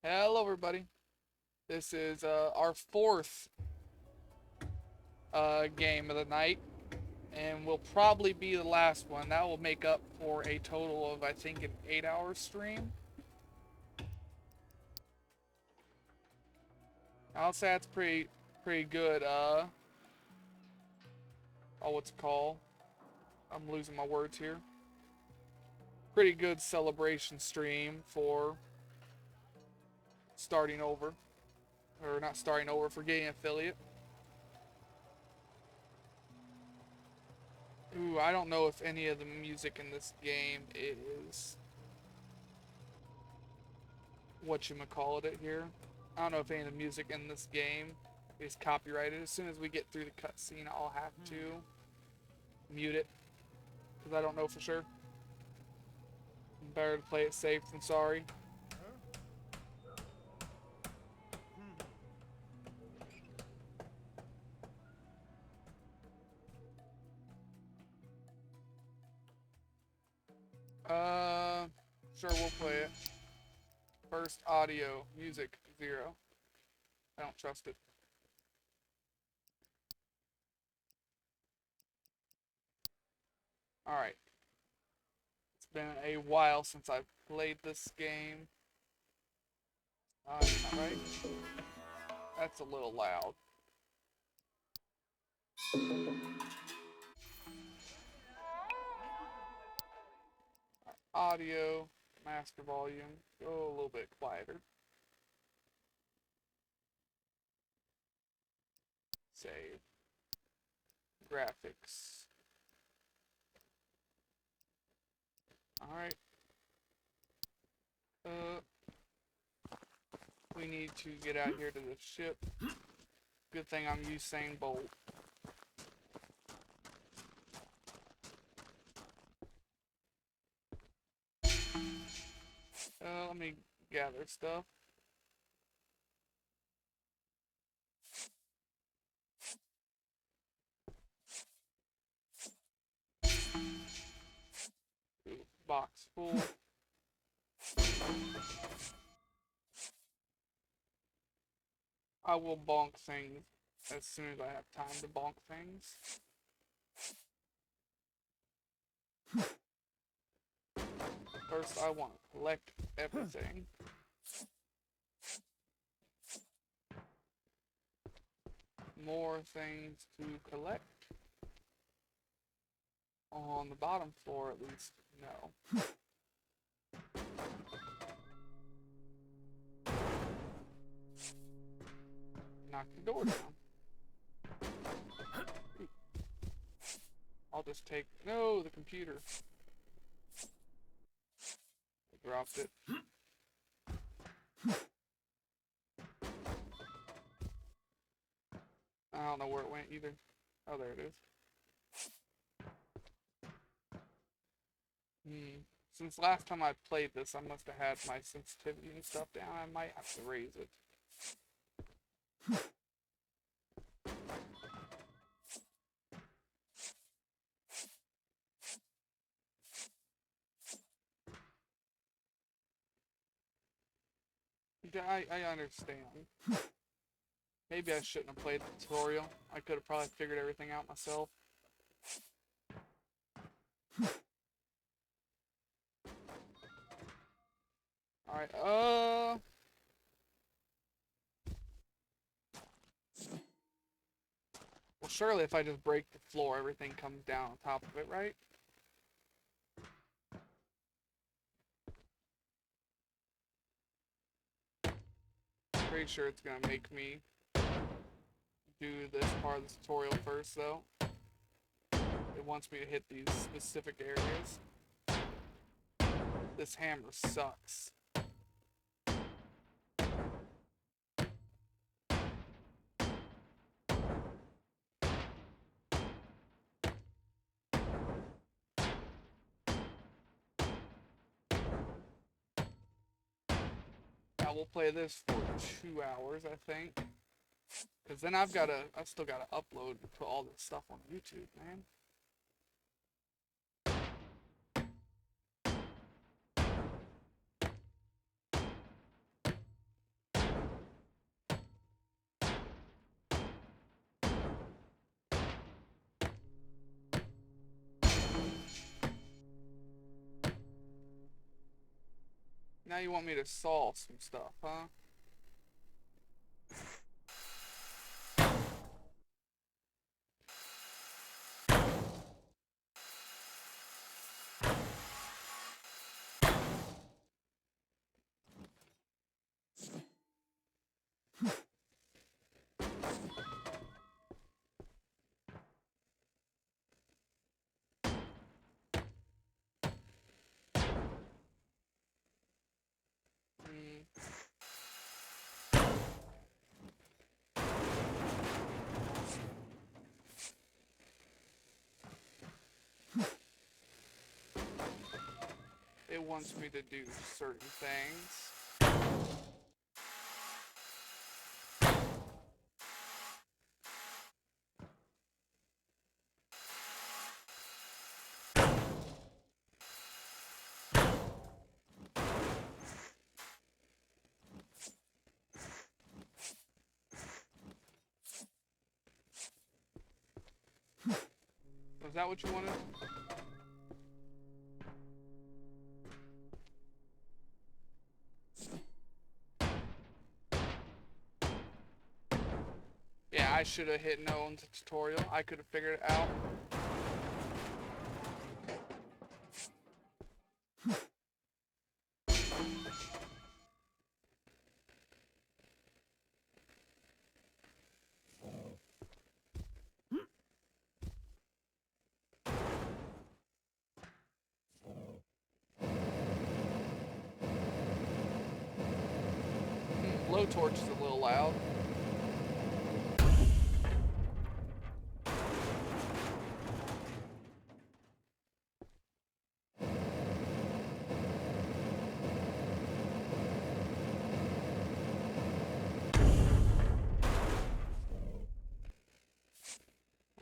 Hello, everybody. This is our fourth game of the night, and will probably be the last one. That will make up for a total of, I think, an 8-hour stream. I'll say that's pretty good. Oh, what's it called? I'm losing my words here. Pretty good celebration stream for starting over, or not starting over, for getting affiliate. Ooh, I don't know if any of the music in this game is whatchamacallit it here. I don't know if any of the music in this game is copyrighted. As soon as we get through the cutscene, I'll have to mute it, because I don't know for sure. Better to play it safe than sorry. Uh, sure, we'll play it. First audio, music, 0. I don't trust it. Alright. It's been a while since I've played this game. Not right? That's a little loud. Audio, master volume, go a little bit quieter. Save. Graphics. Alright. We need to get out here to the ship. Good thing I'm Usain Bolt. Let me gather stuff. Ooh, box full. I will bonk things as soon as I have time to bonk things. First, I want to collect everything. More things to collect. On the bottom floor, at least, no. Knock the door down. I'll just take... No, the computer. I dropped it. I don't know where it went either. Oh, there it is. Since last time I played this, I must have had my sensitivity and stuff down. I might have to raise it. I understand. Maybe I shouldn't have played the tutorial. I could have probably figured everything out myself. Alright, well, surely if I just break the floor, everything comes down on top of it, right? Pretty sure it's gonna make me do this part of the tutorial first, though. It wants me to hit these specific areas. This hammer sucks. Now we'll play this for 2 hours, I think. Because then I've still gotta upload and put all this stuff on YouTube, man. Now you want me to solve some stuff, huh? Hmm. It wants me to do certain things. Was that what you wanted? Yeah, I should have hit no on the tutorial. I could have figured it out. Blowtorch is a little loud.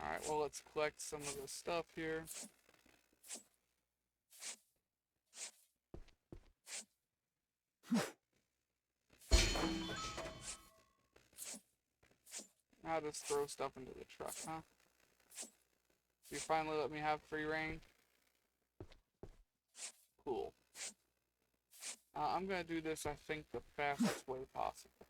Alright, well, let's collect some of this stuff here. Now just throw stuff into the truck, huh? You finally let me have free reign? Cool. I'm gonna do this, I think, the fastest way possible.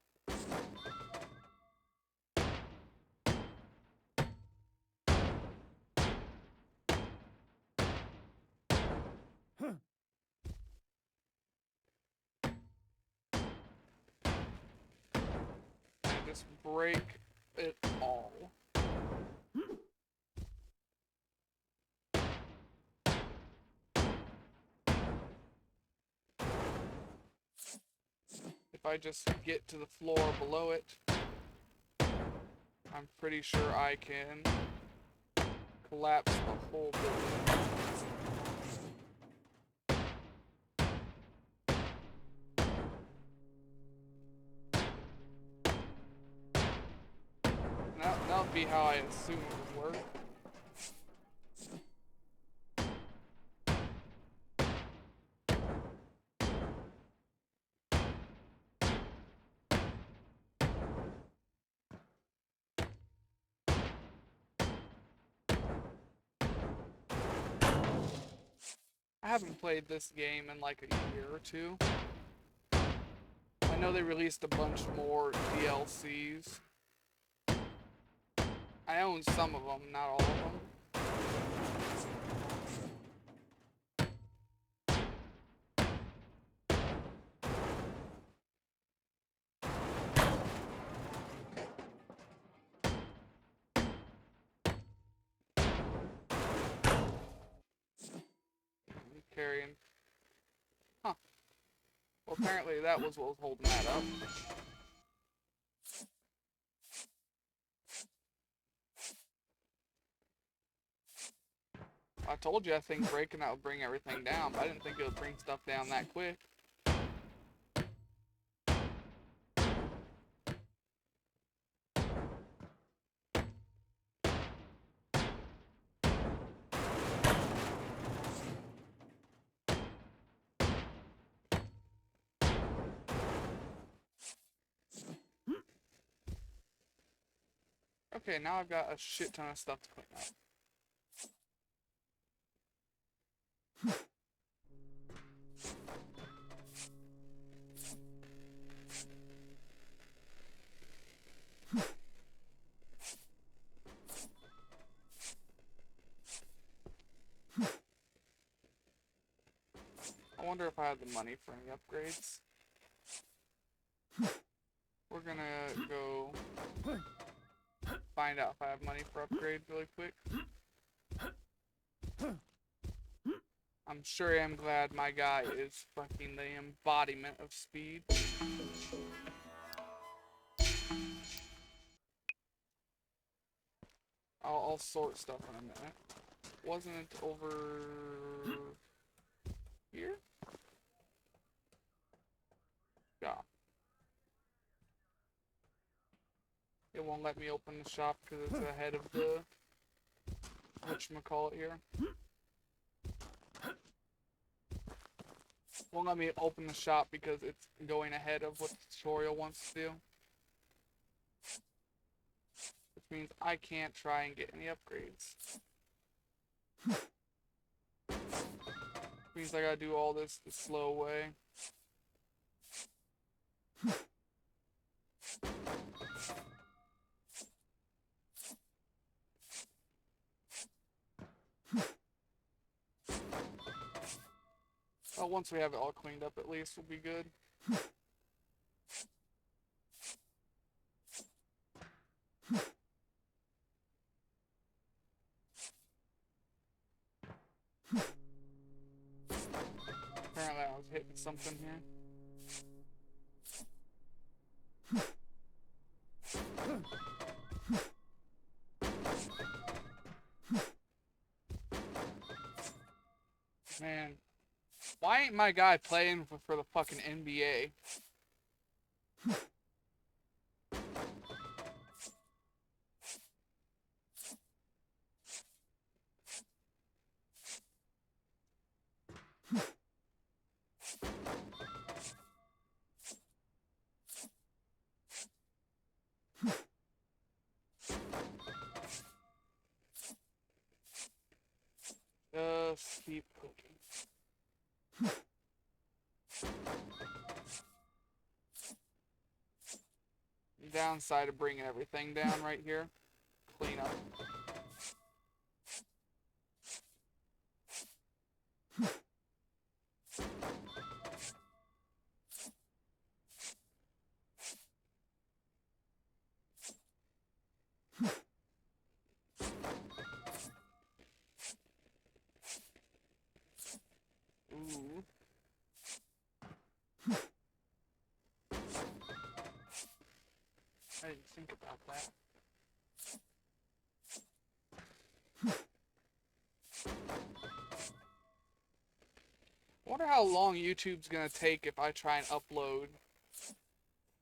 And just break it all. If I just get to the floor below it, I'm pretty sure I can collapse the whole building. That would be how I assume it would work. I haven't played this game in like a year or two. I know they released a bunch more DLCs. I own some of them, not all of them. I'm carrying. Huh. Well, apparently that was what was holding that up. I told you I think breaking that would bring everything down, but I didn't think it would bring stuff down that quick. Okay, now I've got a shit ton of stuff to clean up. I have the money for any upgrades. We're gonna go find out if I have money for upgrades really quick. I'm sure I'm glad my guy is fucking the embodiment of speed. I'll sort stuff in a minute. Wasn't it over here? Yeah. It won't let me open the shop because it's ahead of the whatchamacallit here. Won't let me open the shop because it's going ahead of what the tutorial wants to do. Which means I can't try and get any upgrades. Which means I gotta do all this the slow way. Well, once we have it all cleaned up, at least we'll be good. Apparently I was hitting something here. Man, why ain't my guy playing for the fucking NBA? Just keep cooking. Downside of bringing everything down right here. Clean up. Ooh. I didn't think about that. I wonder how long YouTube's gonna take if I try and upload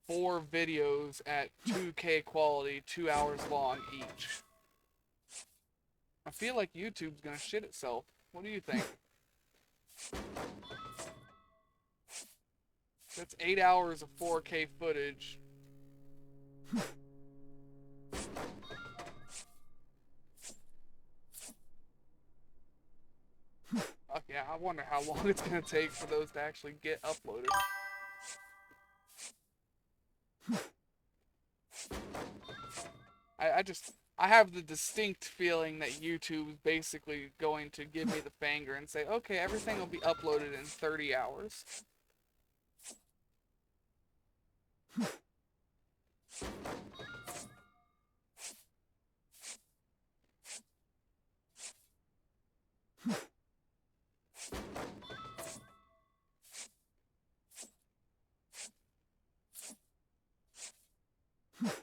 4 videos at 2K quality, 2 hours long each. I feel like YouTube's gonna shit itself. What do you think? That's 8 hours of 4K footage. Okay, I wonder how long it's gonna take for those to actually get uploaded. I have the distinct feeling that YouTube's basically going to give me the finger and say, okay, everything will be uploaded in 30 hours.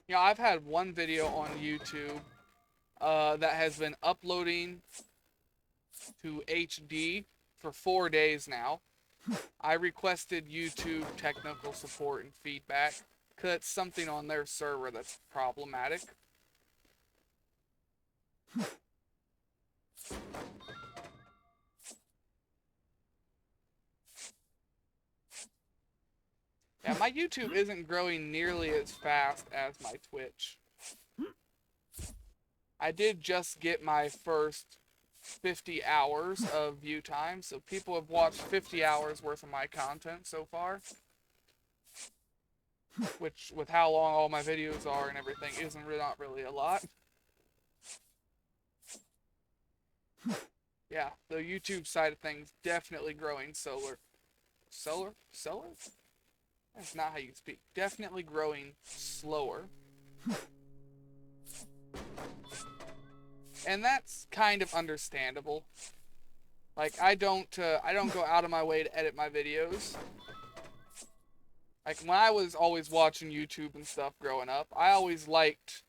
You know, I've had one video on YouTube that has been uploading to HD for 4 days now. I requested YouTube technical support and feedback because it's something on their server that's problematic. Yeah, my YouTube isn't growing nearly as fast as my Twitch. I did just get my first 50 hours of view time, so people have watched 50 hours worth of my content so far. Which, with how long all my videos are and everything, isn't not really a lot. Yeah, the YouTube side of things definitely growing slower. seller? That's not how you speak. Definitely growing slower. And that's kind of understandable. Like, I don't go out of my way to edit my videos. Like, when I was always watching YouTube and stuff growing up, I always liked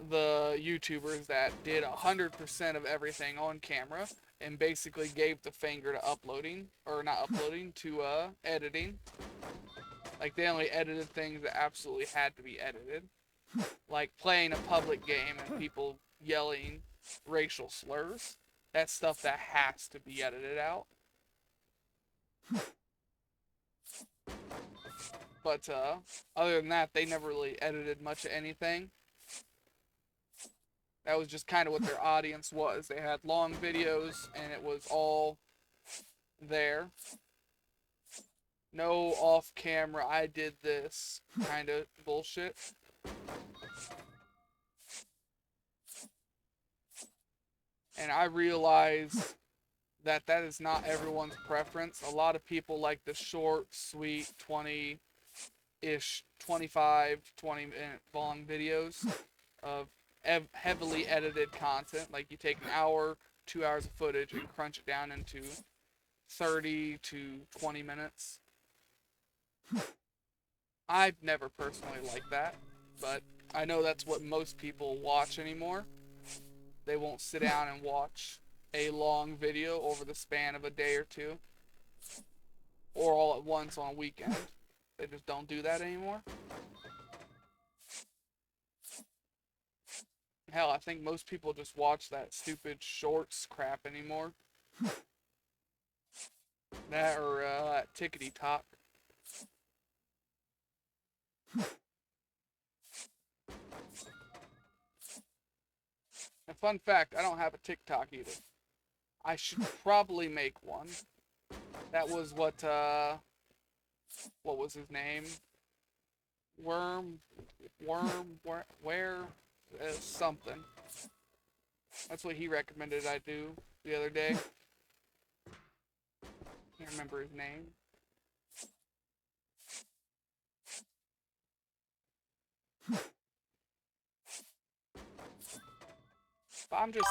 the YouTubers that did 100% of everything on camera and basically gave the finger to uploading, or not uploading, to editing. Like, they only edited things that absolutely had to be edited. Like playing a public game and people yelling racial slurs. That's stuff that has to be edited out. But other than that, they never really edited much of anything. That was just kind of what their audience was. They had long videos and it was all there. No off camera, I did this kind of bullshit. And I realized that is not everyone's preference. A lot of people like the short, sweet, 20-ish, 25, 20-minute long videos of heavily edited content. Like, you take an hour, 2 hours of footage and crunch it down into 30 to 20 minutes. I've never personally liked that, but I know that's what most people watch anymore. They won't sit down and watch a long video over the span of a day or two, or all at once on a weekend. They just don't do that anymore. Hell, I think most people just watch that stupid shorts crap anymore. That or Tickety Talk. A fun fact, I don't have a TikTok either. I should probably make one. That was what was his name? Something. That's what he recommended I do the other day. Can't remember his name. But I'm just...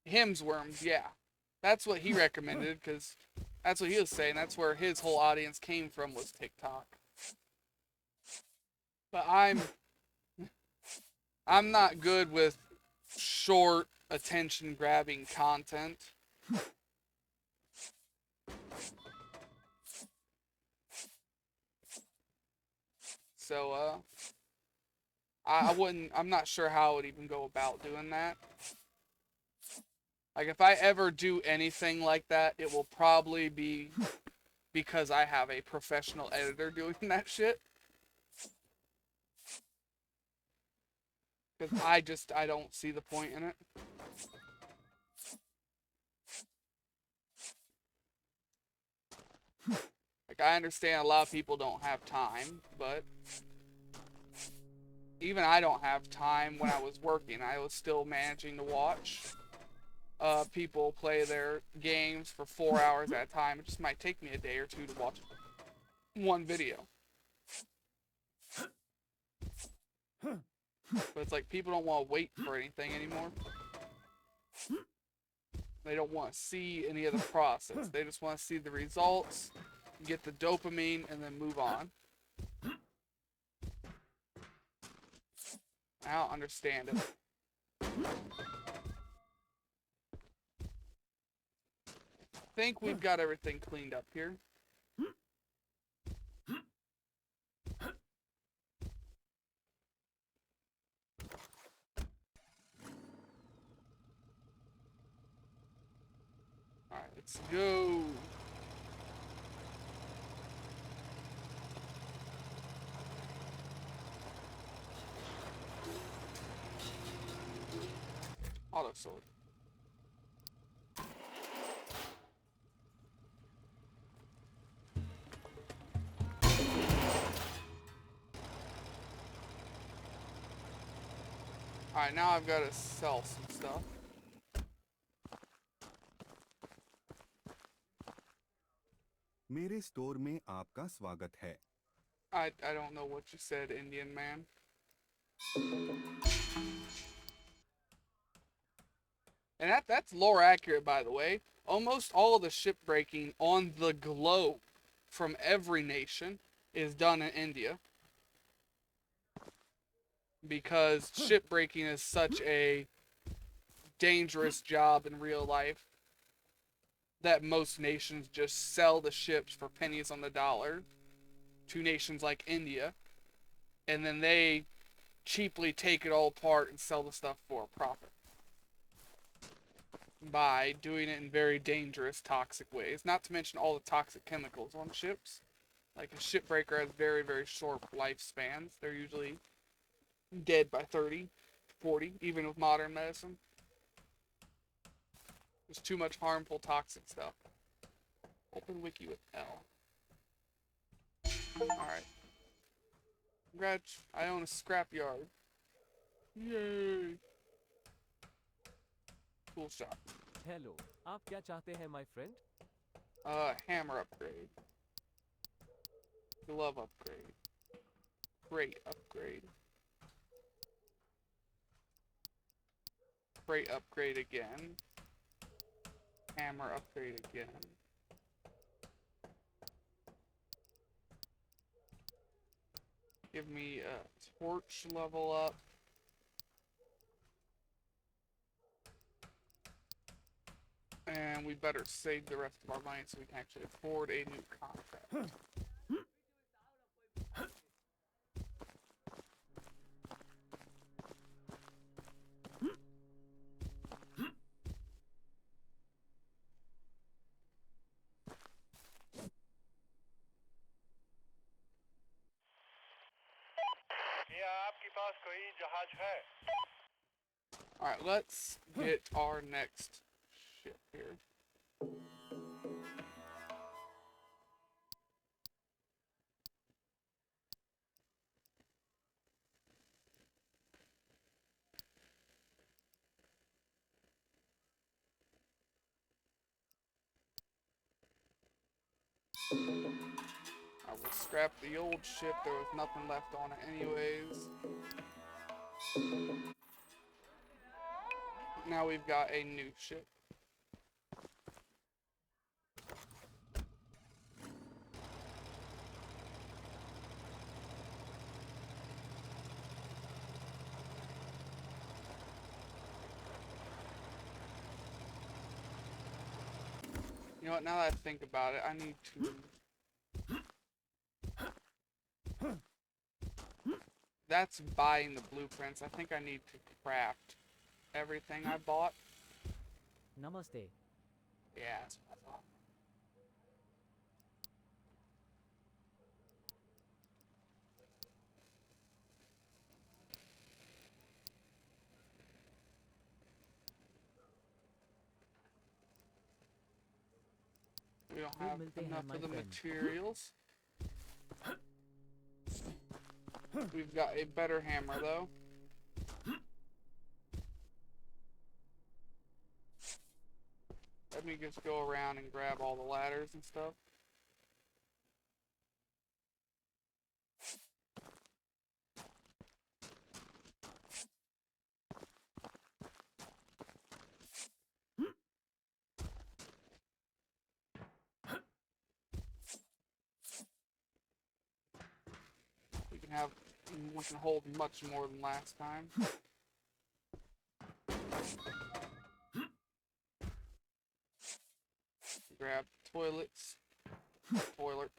Hemsworms, yeah. That's what he recommended, because that's what he was saying. That's where his whole audience came from, was TikTok. But I'm not good with short, attention-grabbing content. So, I'm not sure how I would even go about doing that. Like, if I ever do anything like that, it will probably be because I have a professional editor doing that shit. Because I don't see the point in it. Like, I understand a lot of people don't have time, but even I don't have time. When I was working, I was still managing to watch people play their games for 4 hours at a time. It just might take me a day or two to watch one video. But it's like, people don't want to wait for anything anymore. They don't want to see any of the process. They just want to see the results, get the dopamine, and then move on. I don't understand it. I think we've got everything cleaned up here. Alright, let's go. Auto sword. Alright, now I've got to sell some stuff. मेरे store में आपका स्वागत है। I don't know what you said, Indian man. And that's lore accurate, by the way. Almost all of the shipbreaking on the globe from every nation is done in India because shipbreaking is such a dangerous job in real life that most nations just sell the ships for pennies on the dollar to nations like India, and then they cheaply take it all apart and sell the stuff for a profit by doing it in very dangerous, toxic ways. Not to mention all the toxic chemicals on ships. Like a shipbreaker has very, very short lifespans. They're usually dead by 30, 40, even with modern medicine. There's too much harmful, toxic stuff. Open wiki with L. Alright. Congrats, I own a scrapyard. Yay! Cool shot. Hello आप क्या चाहते हैं my friend Hammer upgrade. Glove upgrade. Crate upgrade. Crate upgrade again. Hammer upgrade again. Give me a torch level up. And we better save the rest of our money so we can actually afford a new contract. Alright, let's get our next ship here. I will scrap the old ship. There was nothing left on it anyways. Now we've got a new ship. You know what, now that I think about it, I need to... That's buying the blueprints. I think I need to craft everything I bought. Namaste. Yeah, that's what I thought. We don't have मिलते हैं, enough my of the friend. materials. We've got a better hammer though. Let me just go around and grab all the ladders and stuff. We can hold much more than last time. Grab toilets. Toilet.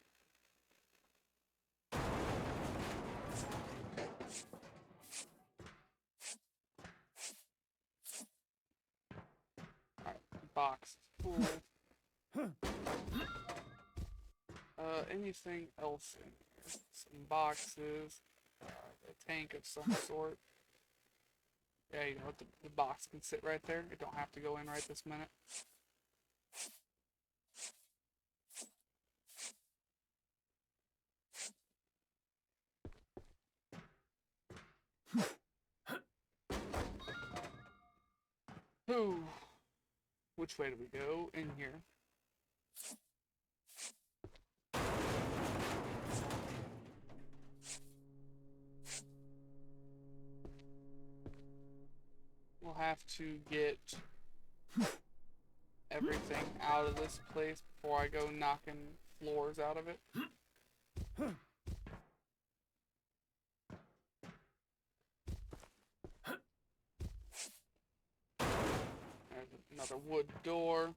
Alright, box full. Anything else in here? Some boxes. A tank of some sort. Yeah, you know what? The box can sit right there. It don't have to go in right this minute. Ooh. Which way do we go? In here. we'll have to get everything out of this place before I go knocking floors out of it. There's another wood door.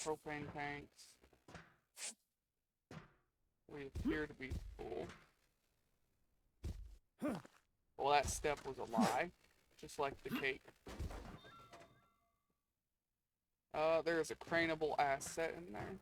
Propane tanks. We appear to be full. Well, that step was a lie, just like the cake. There's a craneable asset in there.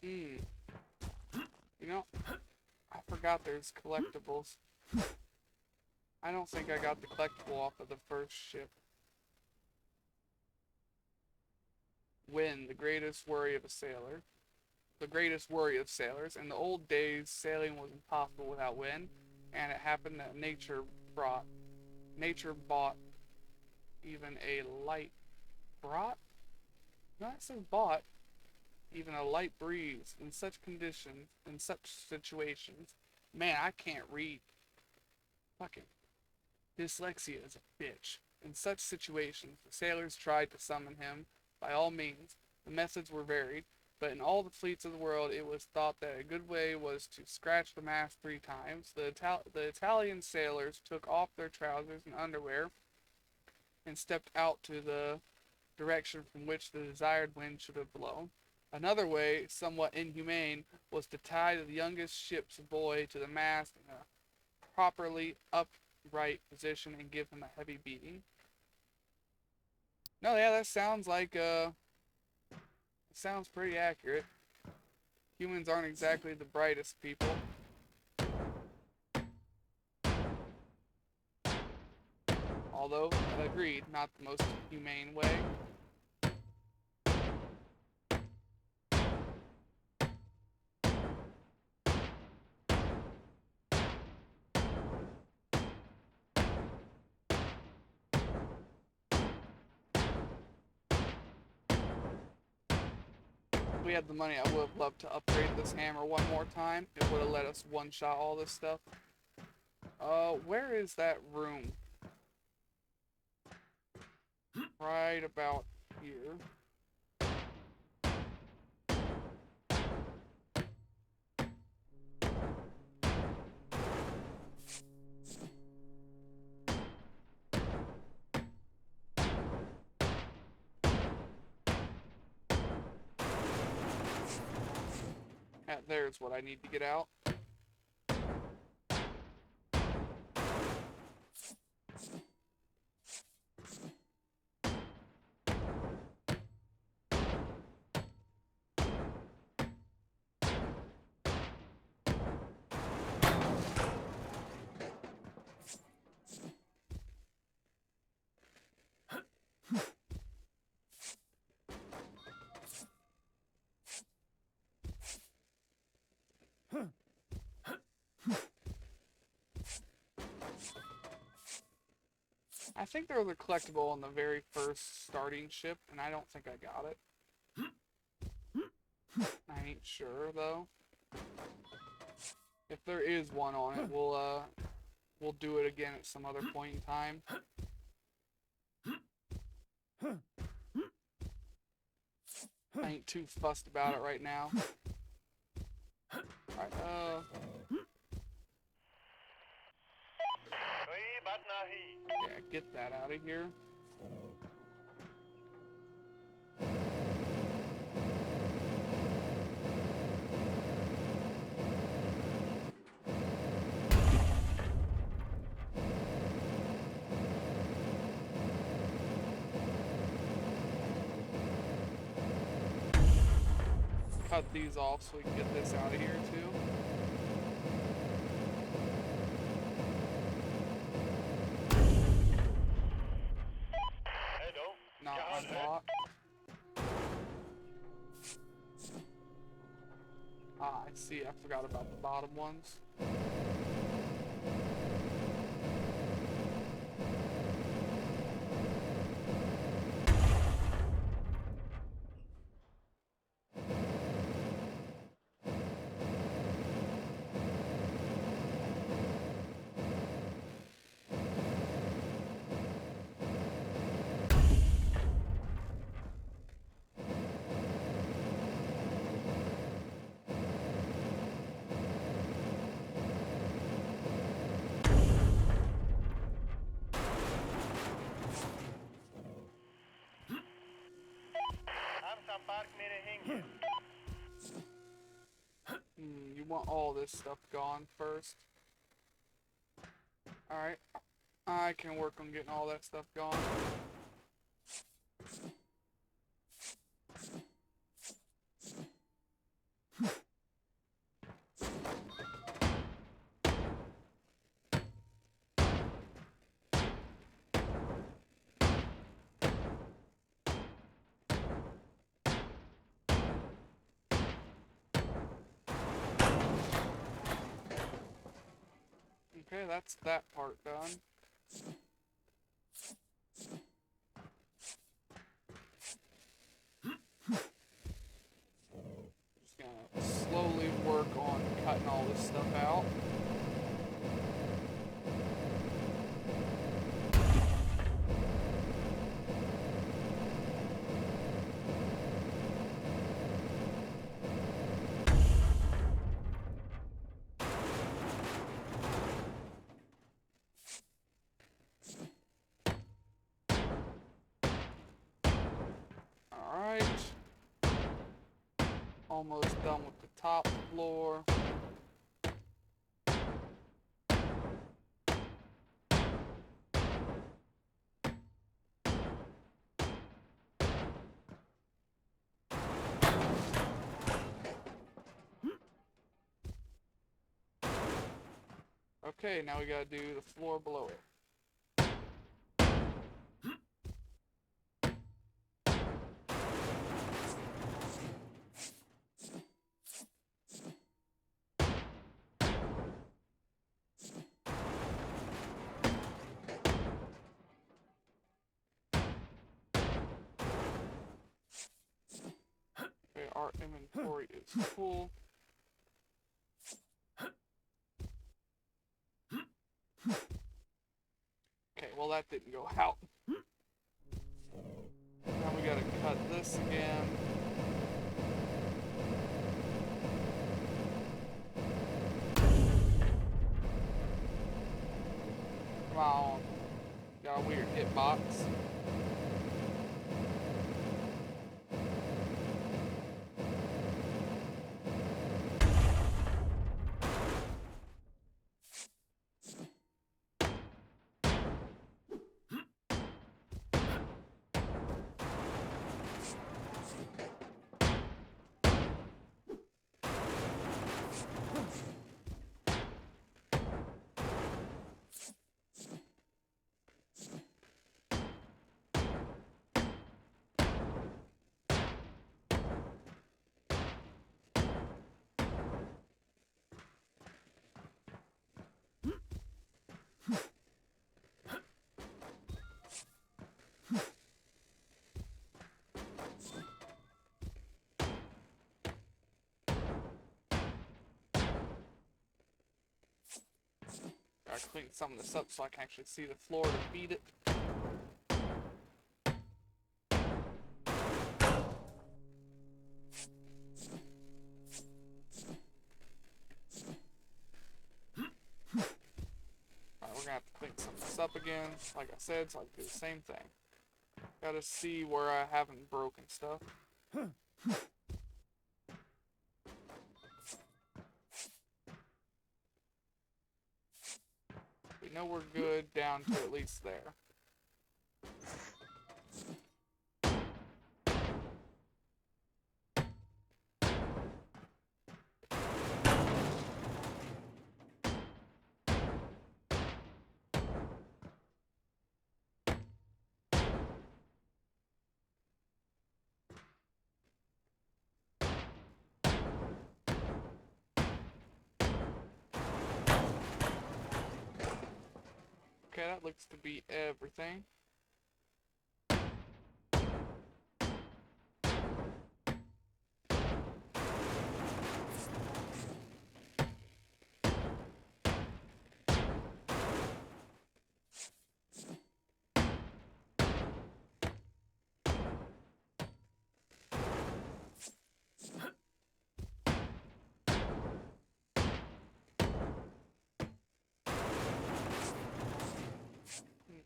You know, I forgot there's collectibles. I don't think I got the collectible off of the first ship. Wind, the greatest worry of a sailor. The greatest worry of sailors. In the old days, sailing was impossible without wind, and it happened that nature bought even a light brought? No, it says bought even a light breeze in such conditions, in such situations. Man, I can't read. Fucking dyslexia is a bitch. In such situations, the sailors tried to summon him by all means. The methods were varied, but in all the fleets of the world, it was thought that a good way was to scratch the mast 3 times. The Italian sailors took off their trousers and underwear and stepped out to the direction from which the desired wind should have blown. Another way, somewhat inhumane, was to tie the youngest ship's boy to the mast in a properly upright position and give him a heavy beating. No, yeah, that sounds like, sounds pretty accurate. Humans aren't exactly the brightest people. Although, agreed, not the most humane way. If we had the money, I would have loved to upgrade this hammer one more time. It would have let us one-shot all this stuff. Where is that room? Right about here. There's what I need to get out. I think there was a collectible on the very first starting ship, and I don't think I got it. I ain't sure though. If there is one on it, we'll do it again at some other point in time. I ain't too fussed about it right now. Alright, yeah, get that out of here. Cut these off so we can get this out of here too. I see. I forgot about the bottom ones. You want all this stuff gone first. Alright. I can work on getting all that stuff gone. Okay, that's that part done. Just gonna slowly work on cutting all this stuff out. Alright. Almost done with the top floor. Okay, now we gotta do the floor below it. Okay, our inventory is full. Okay, well that didn't go out. Now we gotta cut this again. Come on. Got a weird hitbox. Gotta clean some of this up so I can actually see the floor to feed it. Alright, we're gonna have to clean some of this up again, like I said, so I can do the same thing. Gotta see where I haven't broken stuff. We know we're good down to at least there. looks to be everything.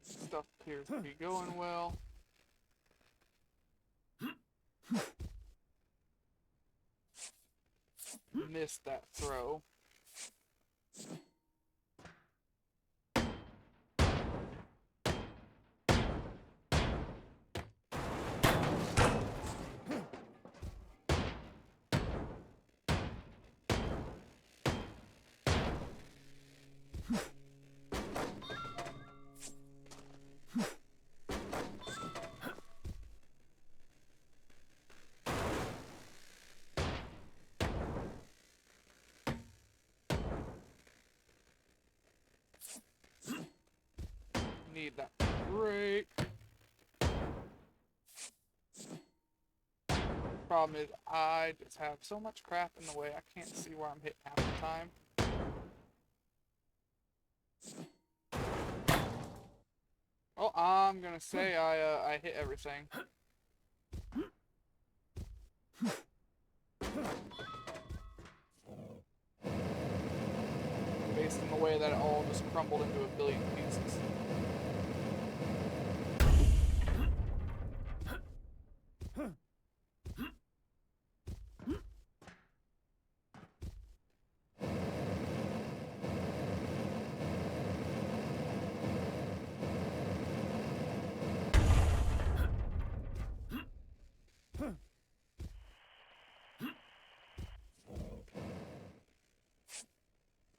Stuff appears to be going well. Missed that throw. Need that break. Problem is, I just have so much crap in the way, I can't see where I'm hitting half the time. Oh, I'm gonna say I hit everything. Based on the way that it all just crumbled into a billion pieces.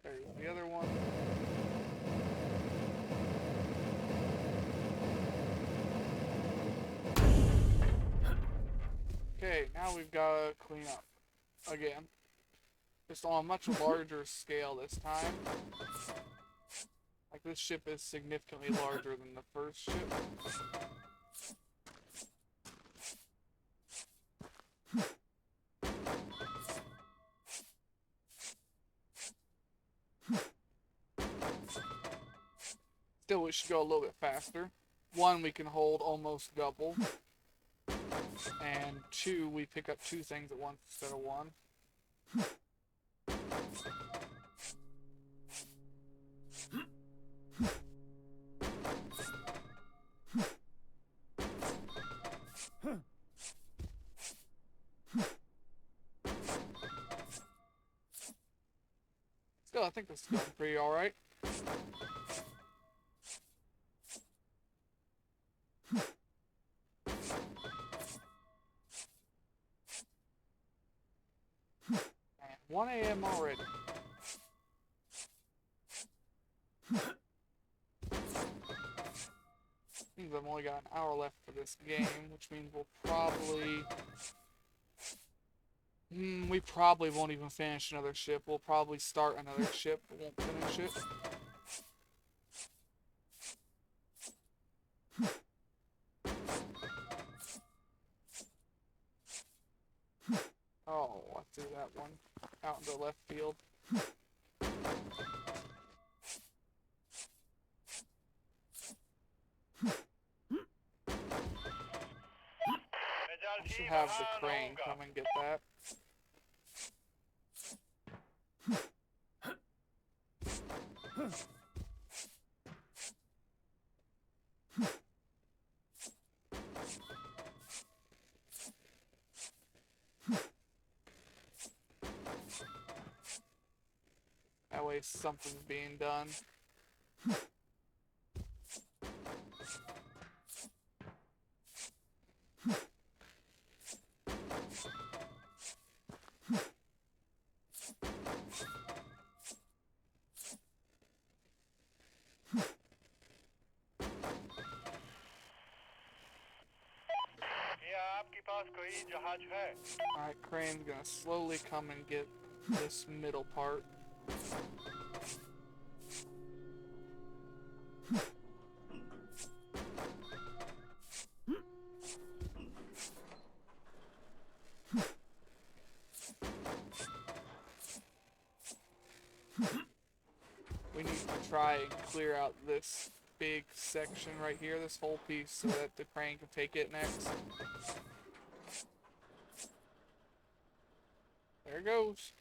There's the other one. Okay, now we've got to clean up again. Just on a much larger scale this time. Like, this ship is significantly larger than the first ship. Still, we should go a little bit faster. One, we can hold almost double. And two, we pick up two things at once instead of one. Still, I think this is going pretty alright. And 1 a.m. already. Means I've only got an hour left for this game, which means we'll probably... we probably won't even finish another ship. We'll probably start another ship, but won't finish it. Oh, I threw that one out into left field. I should have the crane come and get that. That way something's being done. Alright, crane's gonna slowly come and get this middle part. We need to try and clear out this big section right here, this whole piece, so that the crane can take it next. There it goes.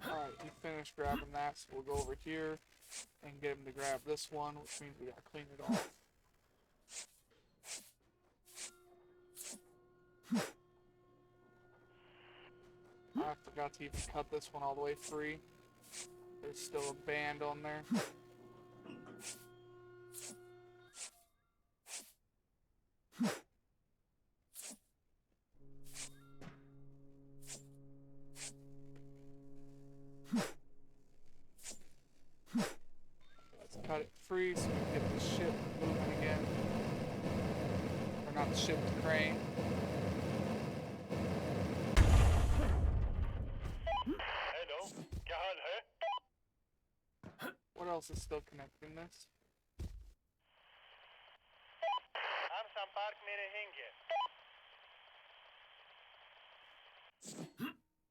Alright, he finished grabbing that, so we'll go over here and get him to grab this one, which means we gotta clean it off. I forgot to even cut this one all the way free. There's still a band on there. Let's cut it free so we can get the ship moving again. Or not the ship, the crane. What else is still connecting this?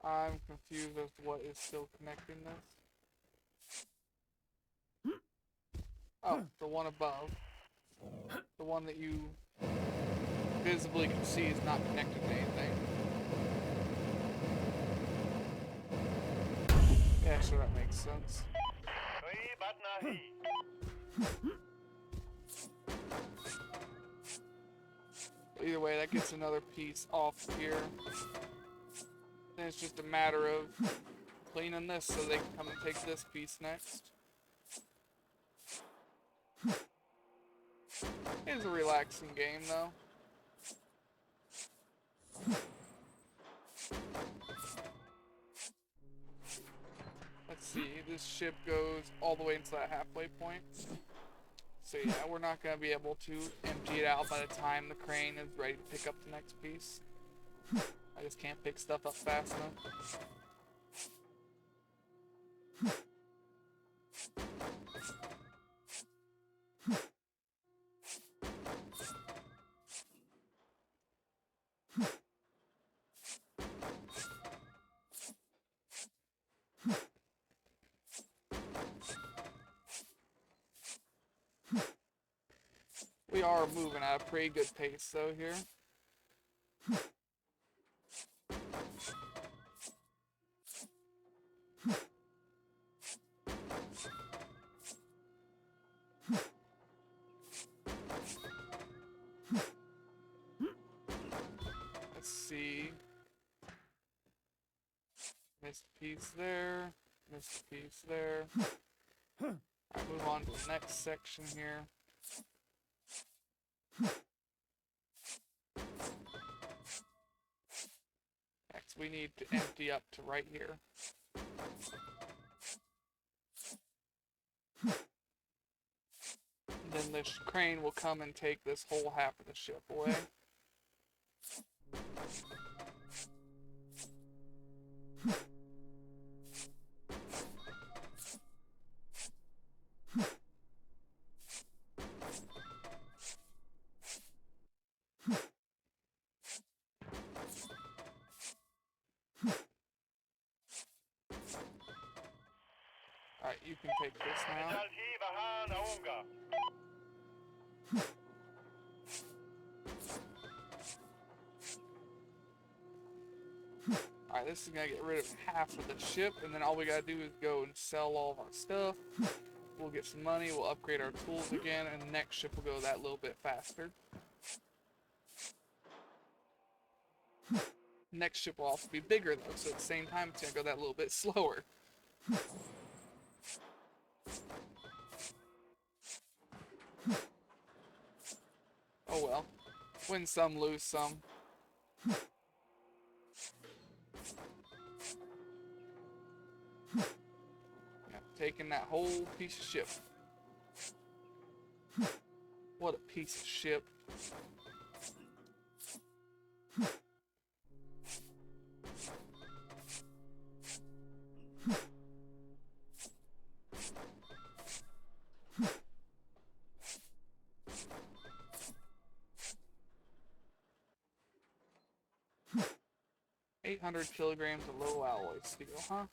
I'm confused as to what is still connecting this. Oh, the one above. The one that you visibly can see is not connected to anything. Yeah, sure, that makes sense. Either way, that gets another piece off here. Then it's just a matter of cleaning this so they can come and take this piece next. It is a relaxing game, though. Let's see, this ship goes all the way into that halfway point. So yeah, we're not going to be able to empty it out by the time the crane is ready to pick up the next piece. I just can't pick stuff up fast enough. We are moving at a pretty good pace though here. Let's see. Missed a piece there. Missed a piece there. Alright, move on to the next section here. Next, we need to empty up to right here. Then this crane will come and take this whole half of the ship away. Alright, you can take this now. Alright, this is gonna get rid of half of the ship, and then all we gotta do is go and sell all of our stuff. We'll get some money, we'll upgrade our tools again, and the next ship will go that little bit faster. Next ship will also be bigger though, so at the same time it's gonna go that little bit slower. Oh well. Win some, lose some. Yeah, taking that whole piece of ship. What a piece of ship. $800 of low alloy steel, huh?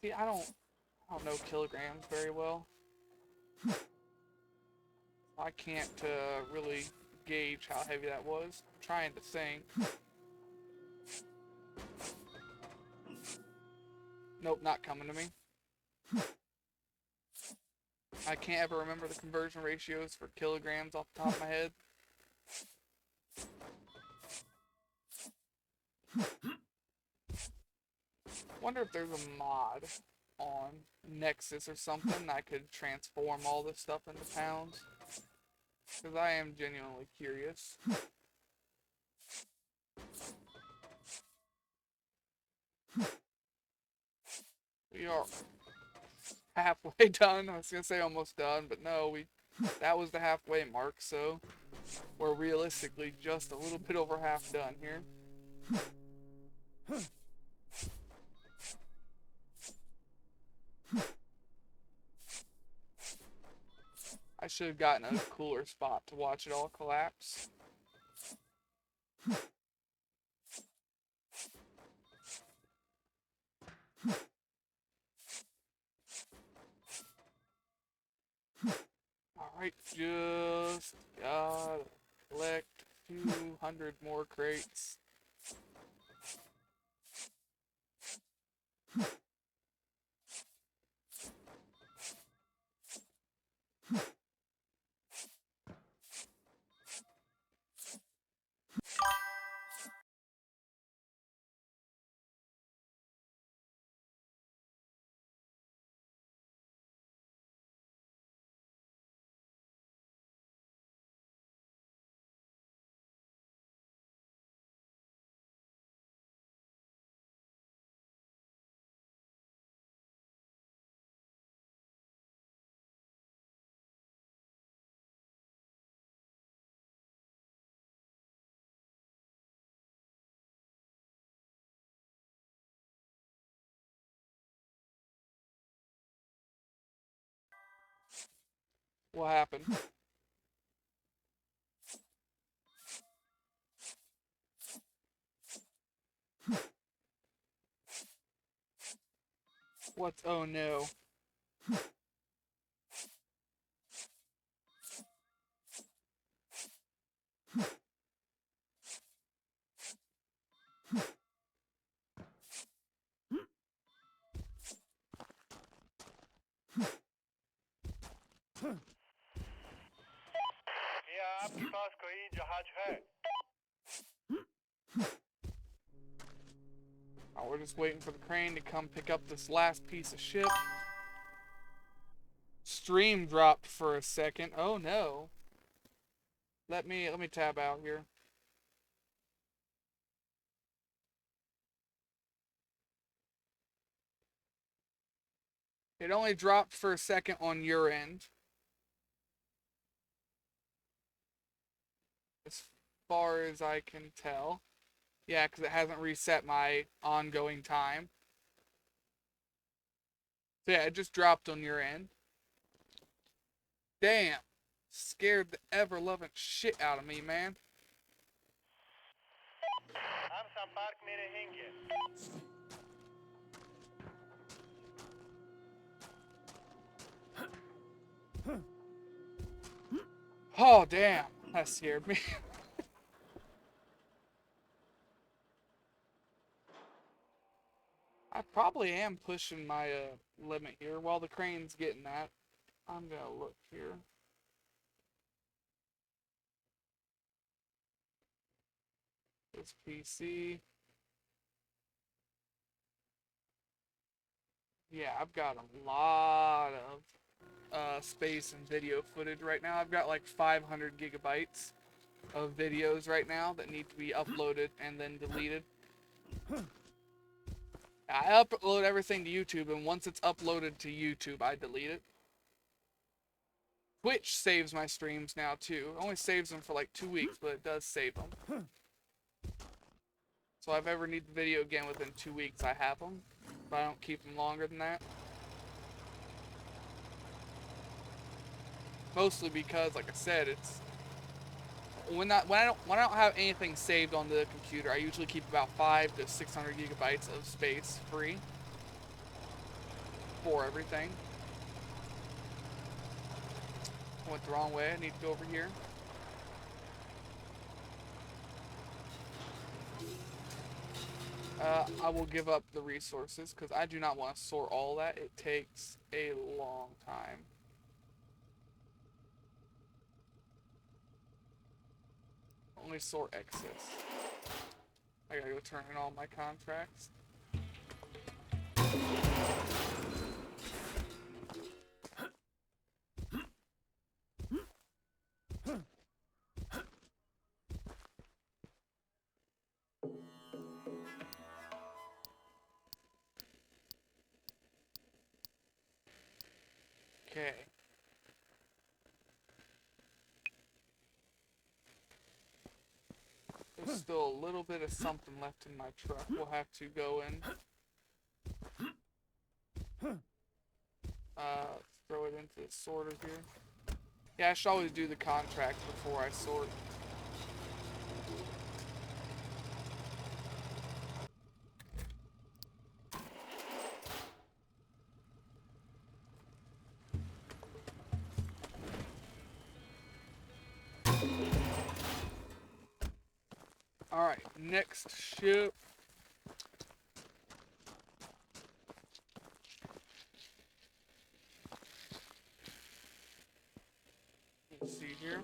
See, I don't know kilograms very well. I can't really gauge how heavy that was. I'm trying to think. Nope, not coming to me. I can't ever remember the conversion ratios for kilograms off the top of my head. Wonder if there's a mod on Nexus or something that could transform all this stuff into pounds. Because I am genuinely curious. We are halfway done. I was gonna say almost done, but no, that was the halfway mark, so we're realistically just a little bit over half done here. I should have gotten a cooler spot to watch it all collapse. Alright, just gotta collect 200 more crates. What happened? What's... oh no. क्या आपके पास कोई जहाज है? Oh, we're just waiting for the crane to come pick up this last piece of ship. Stream dropped for a second. Oh no. Let me tab out here. It only dropped for a second on your end. As far as I can tell. Yeah, because it hasn't reset my ongoing time. So yeah, it just dropped on your end. Damn. Scared the ever-loving shit out of me, man. हम संपर्क में रहेंगे. Oh, damn. That scared me. I probably am pushing my limit here. While the crane's getting that, I'm gonna look here. This PC. Yeah, I've got a lot of space and video footage right now. I've got like 500 gigabytes of videos right now that need to be uploaded and then deleted. I upload everything to YouTube, and once it's uploaded to YouTube, I delete it. Twitch saves my streams now too. It only saves them for like 2 weeks, but it does save them. So if I ever need the video again within 2 weeks, I have them. But I don't keep them longer than that. Mostly because, like I said, it's when I don't have anything saved on the computer, I usually keep about 500 to 600 gigabytes of space free for everything. Went the wrong way. I need to go over here. I will give up the resources because I do not want to sort all that. It takes a long time. Only sort excess. I gotta go turn in all my contracts. Okay. There's still a little bit of something left in my truck. We'll have to go in. Throw it into the sorter here. Yeah, I should always do the contract before I sort. Alright, next ship. Let's see here.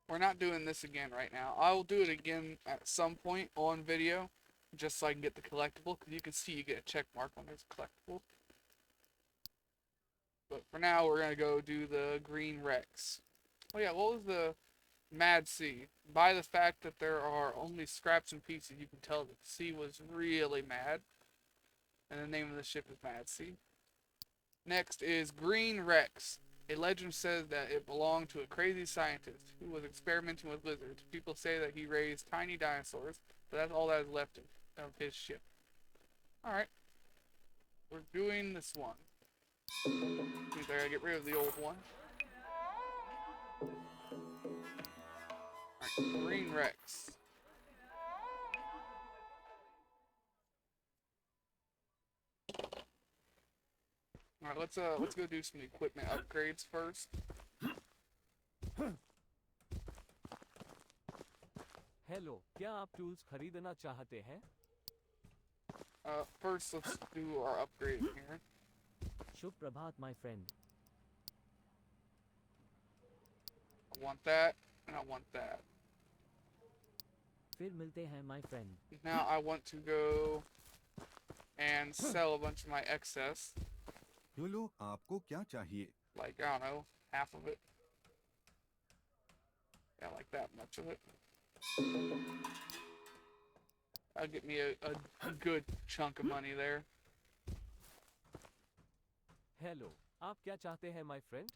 We're not doing this again right now. I will do it again at some point on video, just so I can get the collectible, because you can see you get a check mark when there's a collectible. But for now, we're going to go do the Green Rex. Oh yeah, what was the Mad Sea? By the fact that there are only scraps and pieces, you can tell that the sea was really mad. And the name of the ship is Mad Sea. Next is Green Rex. A legend says that it belonged to a crazy scientist who was experimenting with lizards. People say that he raised tiny dinosaurs, but that's all that is left of his ship. Alright. We're doing this one. I gotta get rid of the old one. Alright, Green Rex. Alright, let's go do some equipment upgrades first. Hello, क्या आप tools खरीदना चाहते हैं? First let's do our upgrade here. Shubh Prabhat, my friend. I want that, and I want that. फिर मिलते हैं, my friend. Now I want to go and sell a bunch of my excess. लो आपको क्या चाहिए? Like, I don't know, half of it. Yeah, like that much of it. That'll get me a good chunk of money there. Hello, आप क्या चाहते हैं, my friend?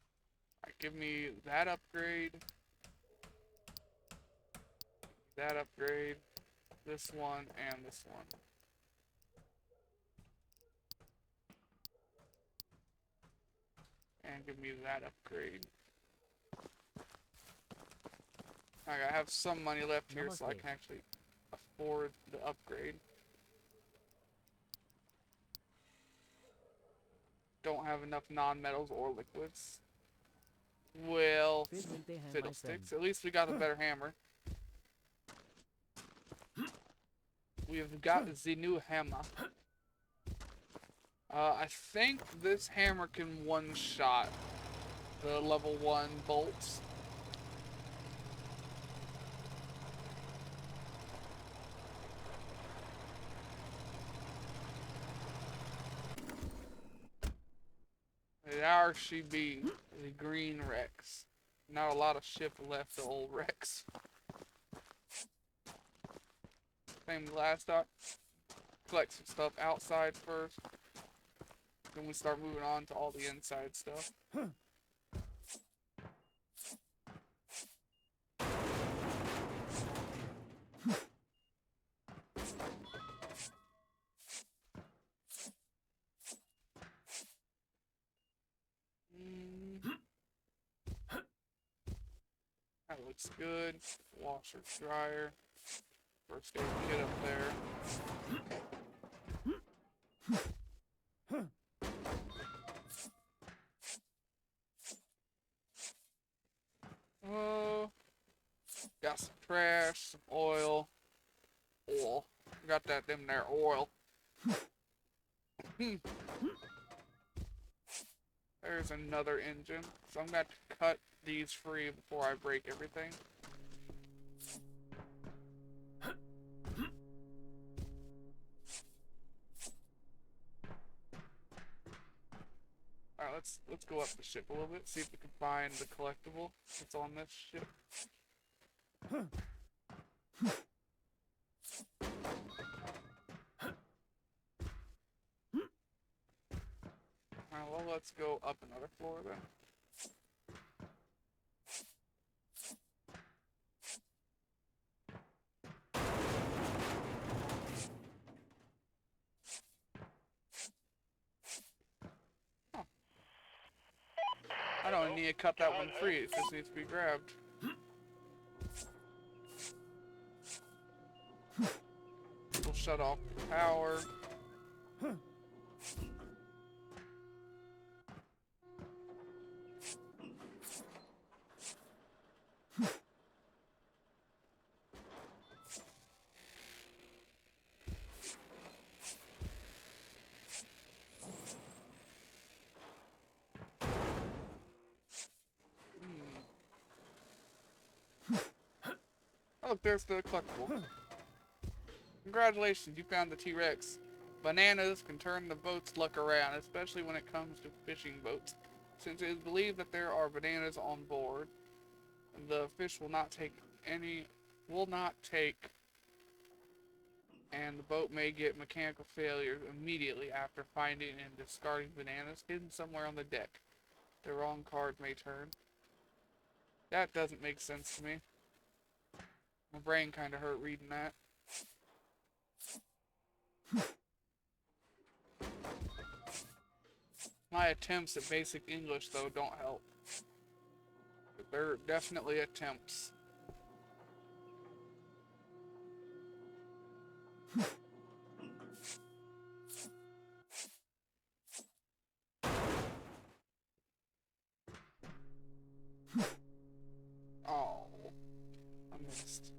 Alright, give me that upgrade. That upgrade. This one and this one. And give me that upgrade. Alright, I have some money left here so I can actually afford the upgrade. Don't have enough non-metals or liquids. Well, फिर मिलते हैं, my friend. fiddlesticks. At least we got a better hammer. We've got the new hammer. I think this hammer can one-shot the level 1 bolts. There she be, the Green Rex. Not a lot of ship left, the old Rex. Same last collect some stuff outside first. Then we start moving on to all the inside stuff. That looks good. Washer, dryer. First aid kit up there. Oh, got some trash, some oil. Got that in there oil. There's another engine. So I'm going to cut these free before I break everything. Alright, let's go up the ship a little bit, see if we can find the collectible that's on this ship. Alright, well, let's go up another floor then. Oh. I don't need to cut that one free, it just needs to be grabbed. We'll shut off the power. Oh, look, there's the collectible. Congratulations, you found the T-Rex. Bananas can turn the boat's luck around, especially when it comes to fishing boats. Since it is believed that there are bananas on board, the fish will not take, and the boat may get mechanical failure immediately after finding and discarding bananas hidden somewhere on the deck. The wrong card may turn. That doesn't make sense to me. My brain kind of hurt reading that. My attempts at basic English, though, don't help. But they're definitely attempts. Oh, I missed.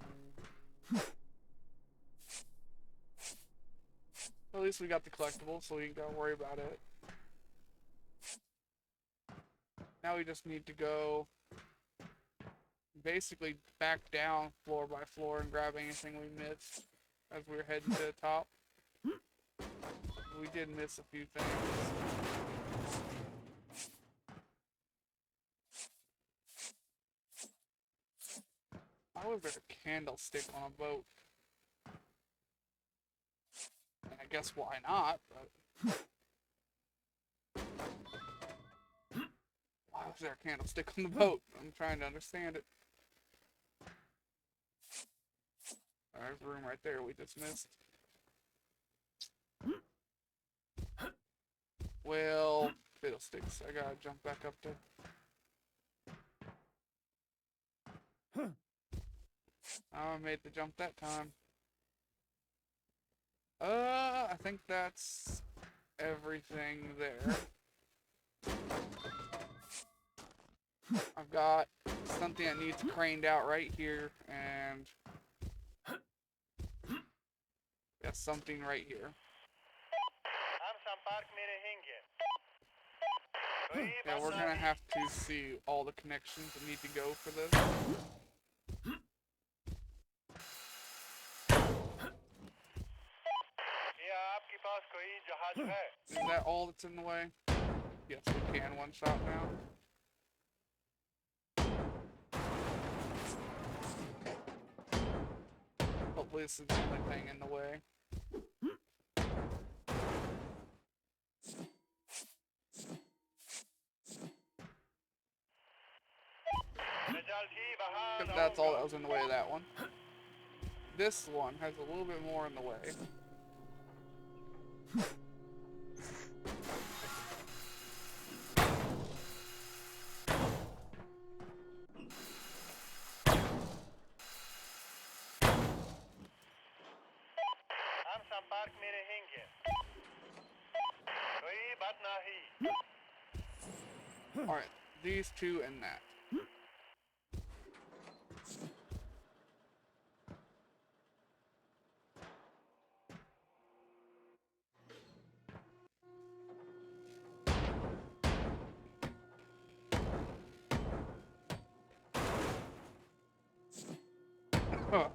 At least we got the collectible, so we ain't gotta worry about it. Now we just need to go basically back down floor by floor and grab anything we missed as we were heading to the top. We did miss a few things. Why was there a candlestick on a boat? And I guess why not, but... Why was there a candlestick on the boat? I'm trying to understand it. There's a room right there we just missed. Well, fiddlesticks. I gotta jump back up there. I made the jump that time. I think that's everything there. I've got something that needs craned out right here, and got something right here. हम संपर्क में रहेंगे. कोई Yeah, we're बात gonna नहीं. have to see all the connections that need to go for this. क्या आपके पास कोई जहाज है? Is that all that's in the way? Yes, we can one shot now. Hopefully this is the only thing in the way. Technology बहाल If that's all होगा। that was in the way of that one. This one has a little bit more in the way. हम संपर्क में रहेंगे। कोई बात नहीं। Alright, these two and that. Huh.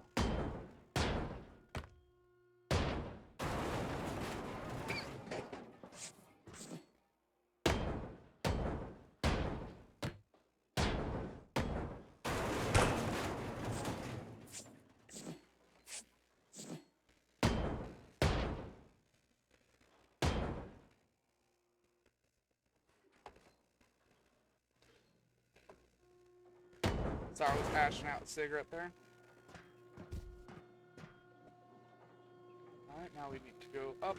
Sorry, I was ashing out a cigarette there. Alright, now we need to go up.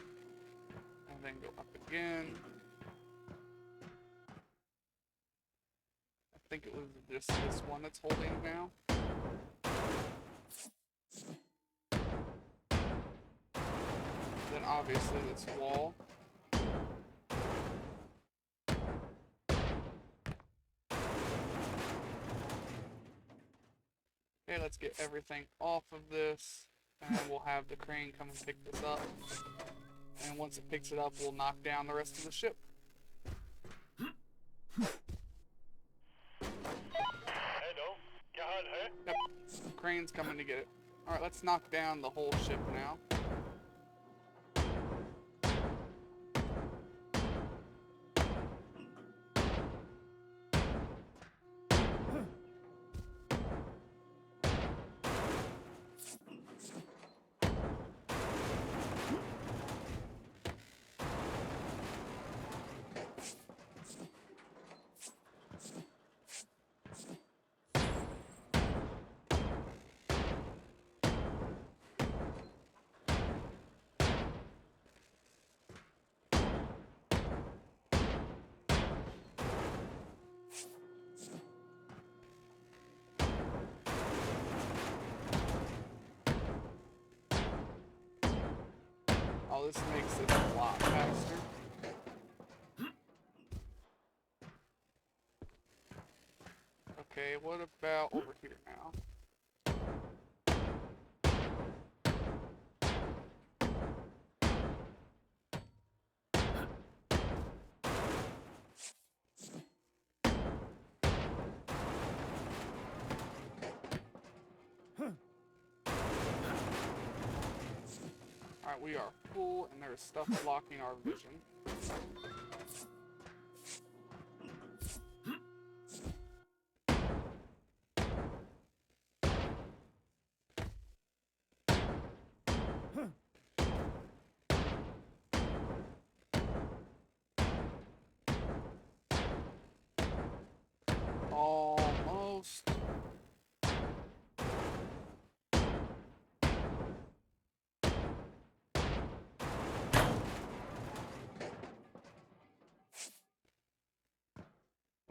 And then go up again. I think it was just this one that's holding it now. Then obviously this wall. Okay, let's get everything off of this, and we'll have the crane come and pick this up. And once it picks it up, we'll knock down the rest of the ship. Hello, क्या हाल है? Yep, crane's coming to get it. Alright, let's knock down the whole ship now. Oh, this makes it a lot faster. Okay, what about over here now? Alright, we are full, and there's stuff blocking our vision. Almost.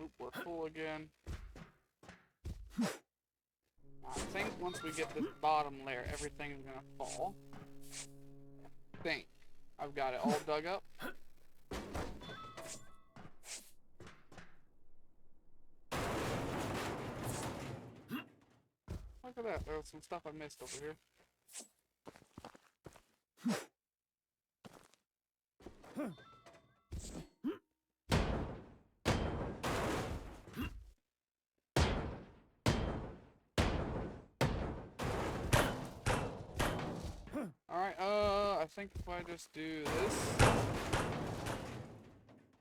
Oop, we're full again. I think once we get this bottom layer, everything's gonna fall. I think. I've got it all dug up. Look at that, there's some stuff I missed over here. Alright, I think if I just do this.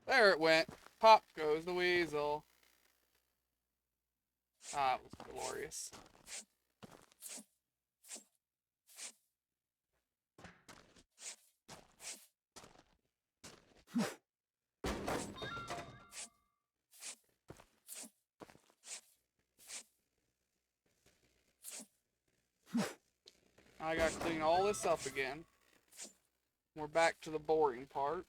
There it went. Pop goes the weasel. Ah, it was glorious. I gotta clean all this up again. We're back to the boring part.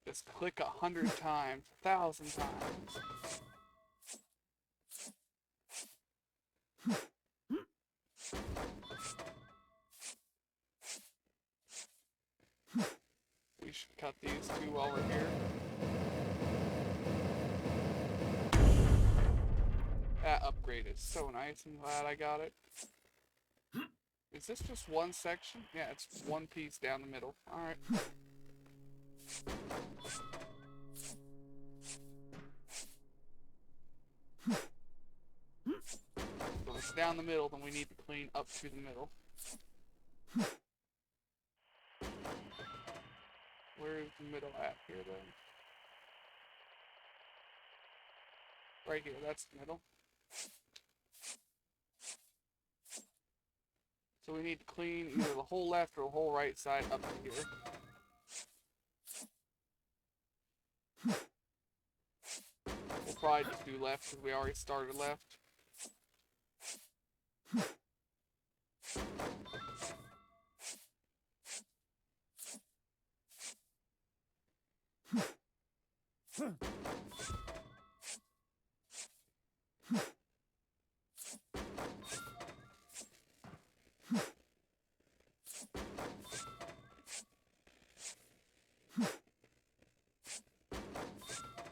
Just click 100 times, 1,000 times. We should cut these two while we're here. That upgrade is so nice. I'm glad I got it. Is this just one section? Yeah, it's one piece down the middle. Alright. So it's down the middle, then we need to clean up to the middle. Where is the middle at here then? Right here, that's the middle. So we need to clean either the whole left or the whole right side up to here. We'll probably just do left because we already started left.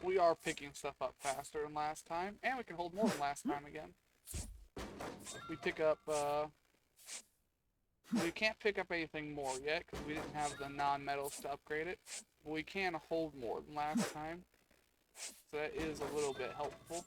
We are picking stuff up faster than last time, and we can hold more than last time again. We pick up, we can't pick up anything more yet, because we didn't have the non-metals to upgrade it. But we can hold more than last time, so that is a little bit helpful.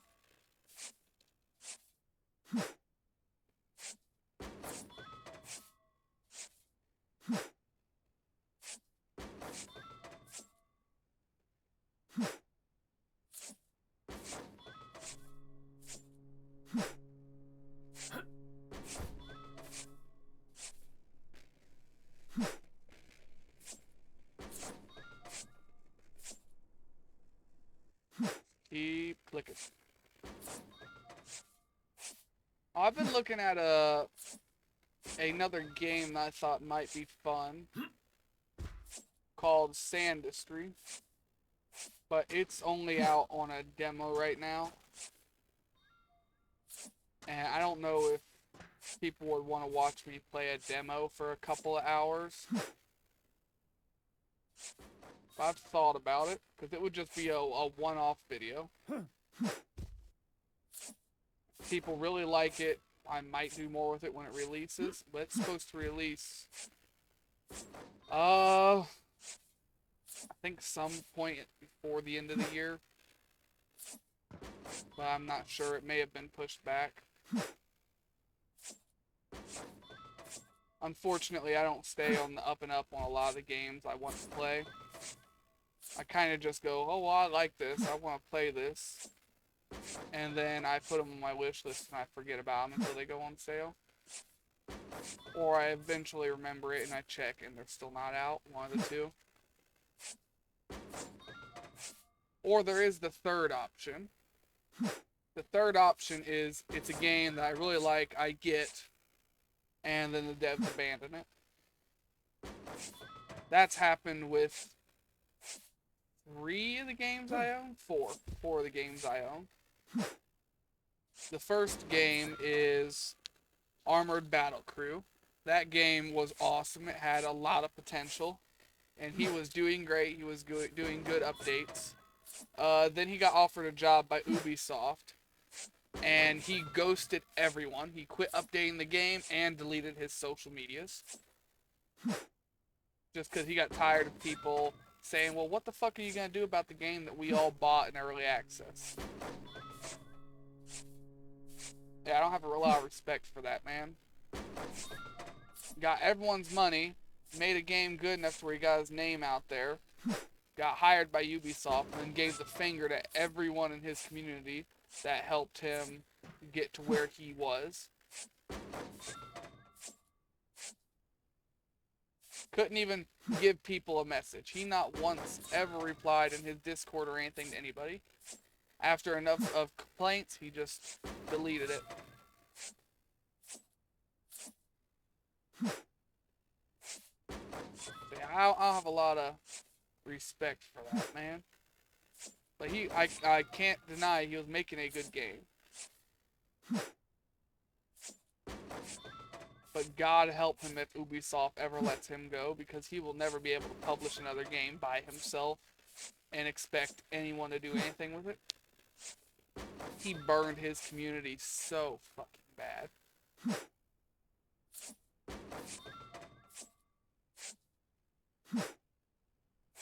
Keep clicking. I've been looking at another game that I thought might be fun called Sandistry, but it's only out on a demo right now, and I don't know if people would want to watch me play a demo for a couple of hours. I've thought about it, because it would just be a one-off video. People really like it. I might do more with it when it releases, but it's supposed to release, I think some point before the end of the year, but I'm not sure. It may have been pushed back. Unfortunately, I don't stay on the up and up on a lot of the games I want to play. I kind of just go, oh, well, I like this, I want to play this, and then I put them on my wish list and I forget about them until they go on sale. Or I eventually remember it and I check and they're still not out, one of the two. Or there is the third option. The third option is, it's a game that I really like, I get, and then the devs abandon it. That's happened with 3 of the games I own? 4 of the games I own. The first game is Armored Battle Crew. That game was awesome. It had a lot of potential, and he was doing great. He was doing good updates. Then he got offered a job by Ubisoft, and he ghosted everyone. He quit updating the game and deleted his social medias. Just because he got tired of people saying, well, what the fuck are you going to do about the game that we all bought in early access? Yeah, I don't have a lot of respect for that, man. Got everyone's money, made a game good enough to where he got his name out there, got hired by Ubisoft, and then gave the finger to everyone in his community that helped him get to where he was. Couldn't even give people a message. He not once ever replied in his Discord or anything to anybody. After enough of complaints, he just deleted it. So yeah, I'll have a lot of respect for that, man. But I can't deny he was making a good game. But God help him if Ubisoft ever lets him go, because he will never be able to publish another game by himself and expect anyone to do anything with it. He burned his community so fucking bad.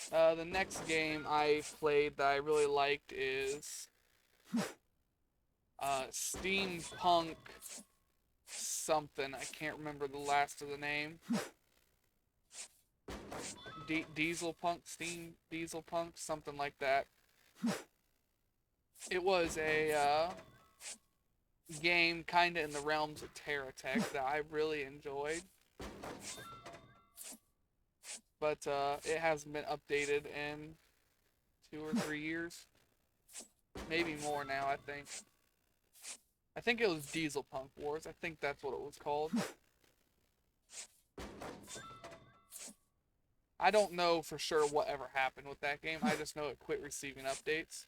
The next game I played that I really liked is Steampunk something. I can't remember the last of the name. Dieselpunk, something like that. It was a game kind of in the realms of Terratech that I really enjoyed. But it hasn't been updated in 2 or 3 years. Maybe more now, I think. I think it was Dieselpunk Wars. I think that's what it was called. I don't know for sure whatever happened with that game. I just know it quit receiving updates.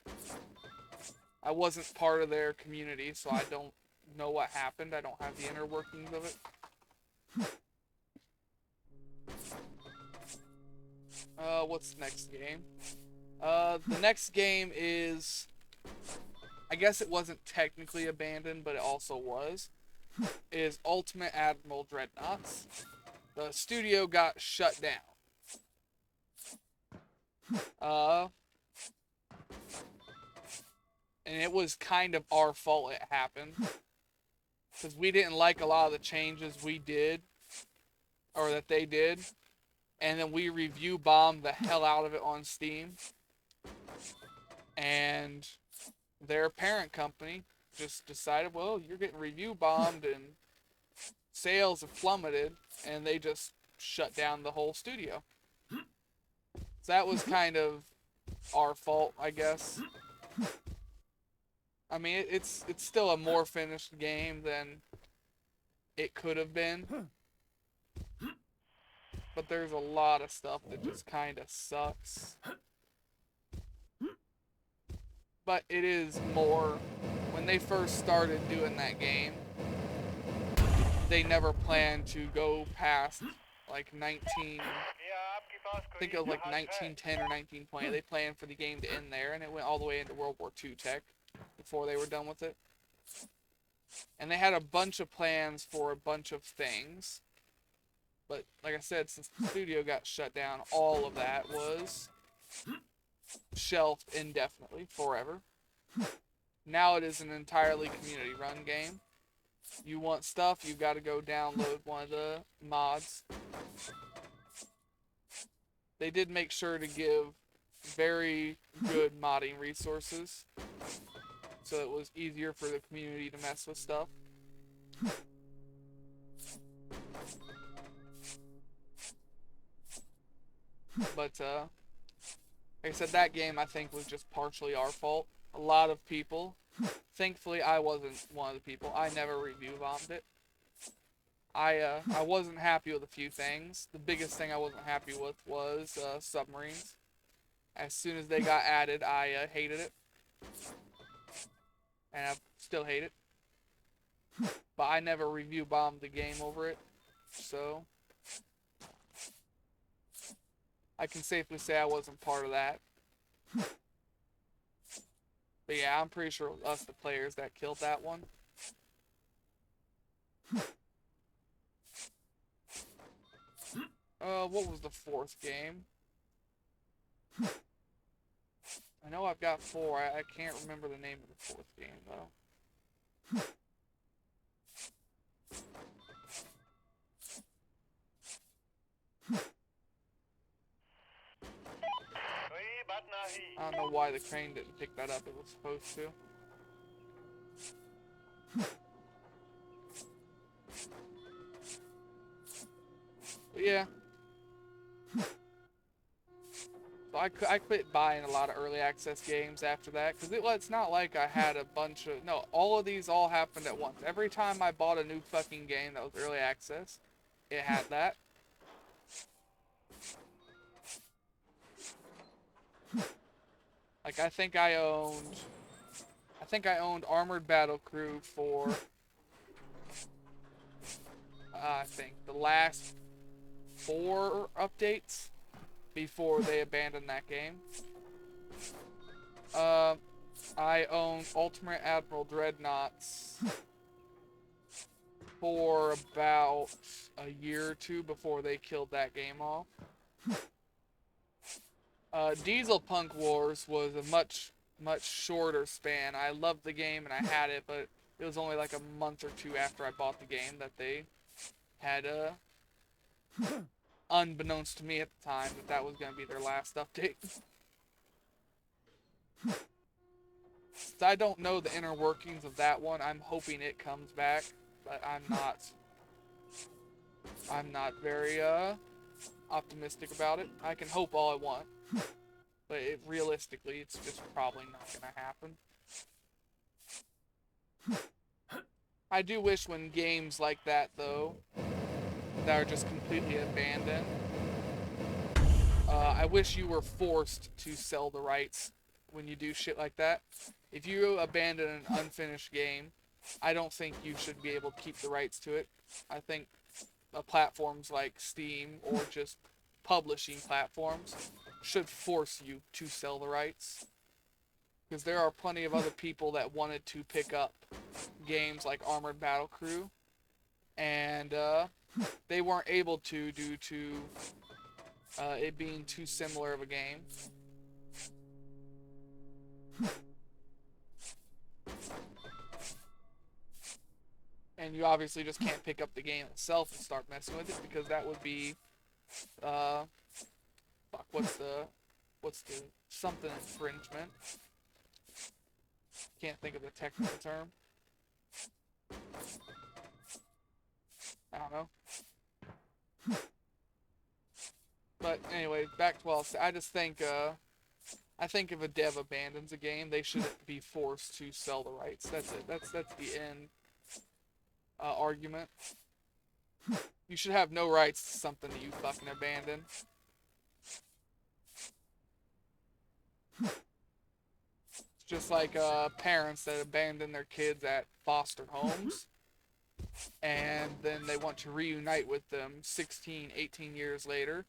I wasn't part of their community, so I don't know what happened. I don't have the inner workings of it. What's the next game? The next game is... I guess it wasn't technically abandoned, but it also was. Is Ultimate Admiral Dreadnoughts. The studio got shut down. And it was kind of our fault it happened. Because we didn't like a lot of the changes we did. Or that they did. And then we review bombed the hell out of it on Steam. And their parent company just decided, well, you're getting review bombed and sales have plummeted. And they just shut down the whole studio. So that was kind of our fault, I guess. I mean, it's still a more finished game than it could have been. But there's a lot of stuff that just kind of sucks. But it is more... When they first started doing that game, they never planned to go past like 19... I think it was like 1910 or 1920. They planned for the game to end there, and it went all the way into World War II tech before they were done with it. And they had a bunch of plans for a bunch of things. But like I said, since the studio got shut down, all of that was shelved indefinitely, forever. Now it is an entirely community-run game. You want stuff, you got to go download one of the mods. They did make sure to give very good modding resources, so it was easier for the community to mess with stuff. But, like I said, that game I think was just partially our fault. A lot of people, thankfully I wasn't one of the people, I never review bombed it. I wasn't happy with a few things. The biggest thing I wasn't happy with was submarines. As soon as they got added, I hated it. And I still hate it. But I never review bombed the game over it. So I can safely say I wasn't part of that. But yeah, I'm pretty sure it was us, the players, that killed that one. What was the fourth game? I know I've got 4. I can't remember the name of the fourth game, though. I don't know why the crane didn't pick that up. It was supposed to. But yeah. So I quit buying a lot of early access games after that, because it's not like I had a bunch of... No, all of these all happened at once. Every time I bought a new fucking game that was early access, it had that. Like, I think I owned Armored Battle Crew for... I think the last 4 updates before they abandoned that game. I owned Ultimate Admiral Dreadnoughts for about a year or 2 before they killed that game off. Diesel Punk Wars was a much shorter span. I loved the game and I had it, but it was only like a month or 2 after I bought the game that they had unbeknownst to me at the time that was going to be their last update. So I don't know the inner workings of that one. I'm hoping it comes back, but I'm not very optimistic about it. I can hope all I want, but realistically, it's just probably not going to happen. I do wish when games like that, though, that are just completely abandoned, I wish you were forced to sell the rights when you do shit like that. If you abandon an unfinished game, I don't think you should be able to keep the rights to it. I think platforms like Steam or just publishing platforms should force you to sell the rights. Because there are plenty of other people that wanted to pick up games like Armored Battle Crew, and they weren't able to due to it being too similar of a game. And you obviously just can't pick up the game itself and start messing with it, because that would be what's the something infringement. Can't think of the technical term. I don't know. But anyway, back to what I was saying. I just think I think if a dev abandons a game, they shouldn't be forced to sell the rights. That's it. That's the end argument. You should have no rights to something that you fucking abandon. It's just like parents that abandon their kids at foster homes, and then they want to reunite with them 16, 18 years later.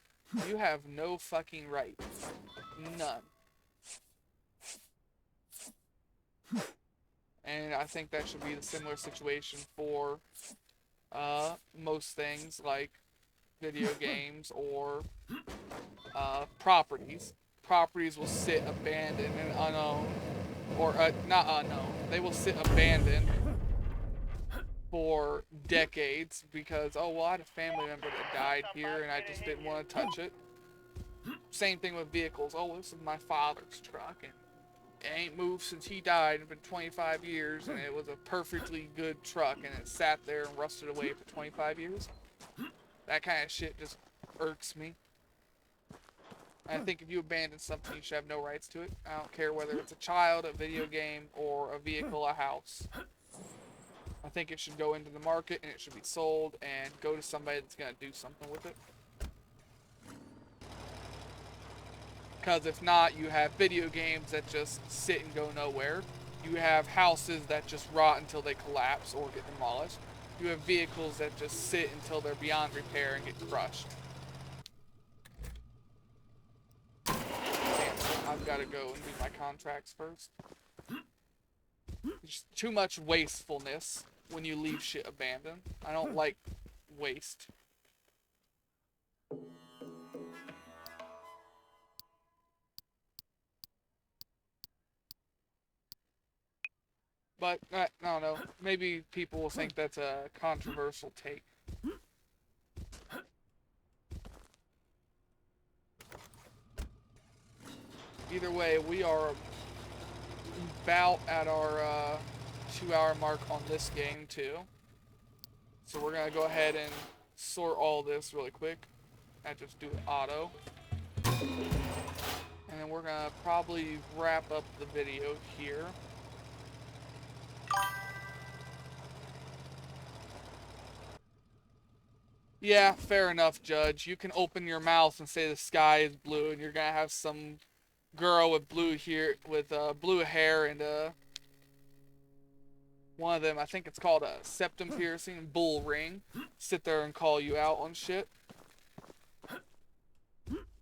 You have no fucking right. None. And I think that should be the similar situation for most things like video games or properties. Properties will sit abandoned and unowned, or not unknown. They will sit abandoned for decades because, oh, well, I had a family member that died here and I just didn't want to touch it. Same thing with vehicles. Oh, this is my father's truck and it ain't moved since he died. It's been 25 years and it was a perfectly good truck and it sat there and rusted away for 25 years. That kind of shit just irks me. I think if you abandon something, you should have no rights to it. I don't care whether it's a child, a video game, or a vehicle, a house. I think it should go into the market and it should be sold and go to somebody that's going to do something with it. Because if not, you have video games that just sit and go nowhere. You have houses that just rot until they collapse or get demolished. You have vehicles that just sit until they're beyond repair and get crushed. I've got to go and do my contracts first. There's too much wastefulness when you leave shit abandoned. I don't like waste. But, I don't know. Maybe people will think that's a controversial take. Either way, we are about at our 2-hour mark on this game too. So we're gonna go ahead and sort all this really quick. I just do it auto. probably wrap up the video here. Yeah, fair enough, Judge. You can open your mouth and say the sky is blue, and you're gonna have some girl with blue blue hair and one of them, I think it's called a septum piercing bull ring, sit there and call you out on shit.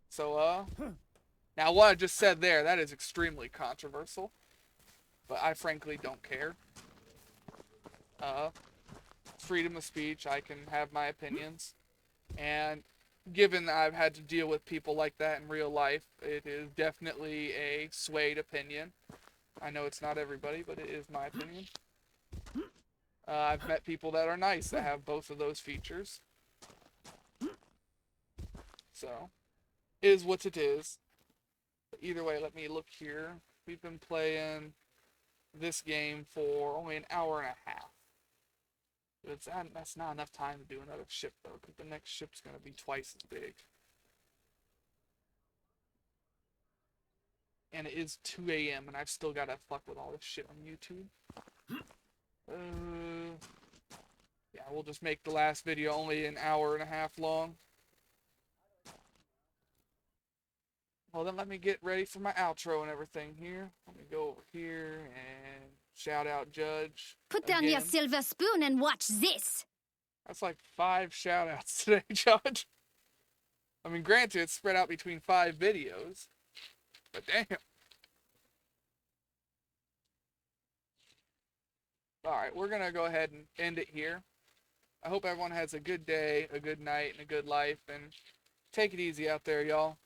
So now what I just said there, that is extremely controversial, but I frankly don't care. Freedom of speech, I can have my opinions, and given that I've had to deal with people like that in real life, it is definitely a swayed opinion. I know it's not everybody, but it is my opinion. I've met people that are nice that have both of those features. So, is what it is. But either way, let me look here. We've been playing this game for only an hour and a half. That's not enough time to do another ship, though, because the next ship's going to be twice as big. And it is 2 a.m., and I've still got to fuck with all this shit on YouTube. Yeah, we'll just make the last video only an hour and a half long. Well, then let me get ready for my outro and everything here. Let me go over here and shout out Judge. Put down your again. silver spoon and watch this. That's like 5 shout outs today, Judge. I mean, granted, it's spread out between 5 videos, but damn. Alright, we're gonna go ahead and end it here. I hope everyone has a good day, a good night, and a good life, and take it easy out there, y'all.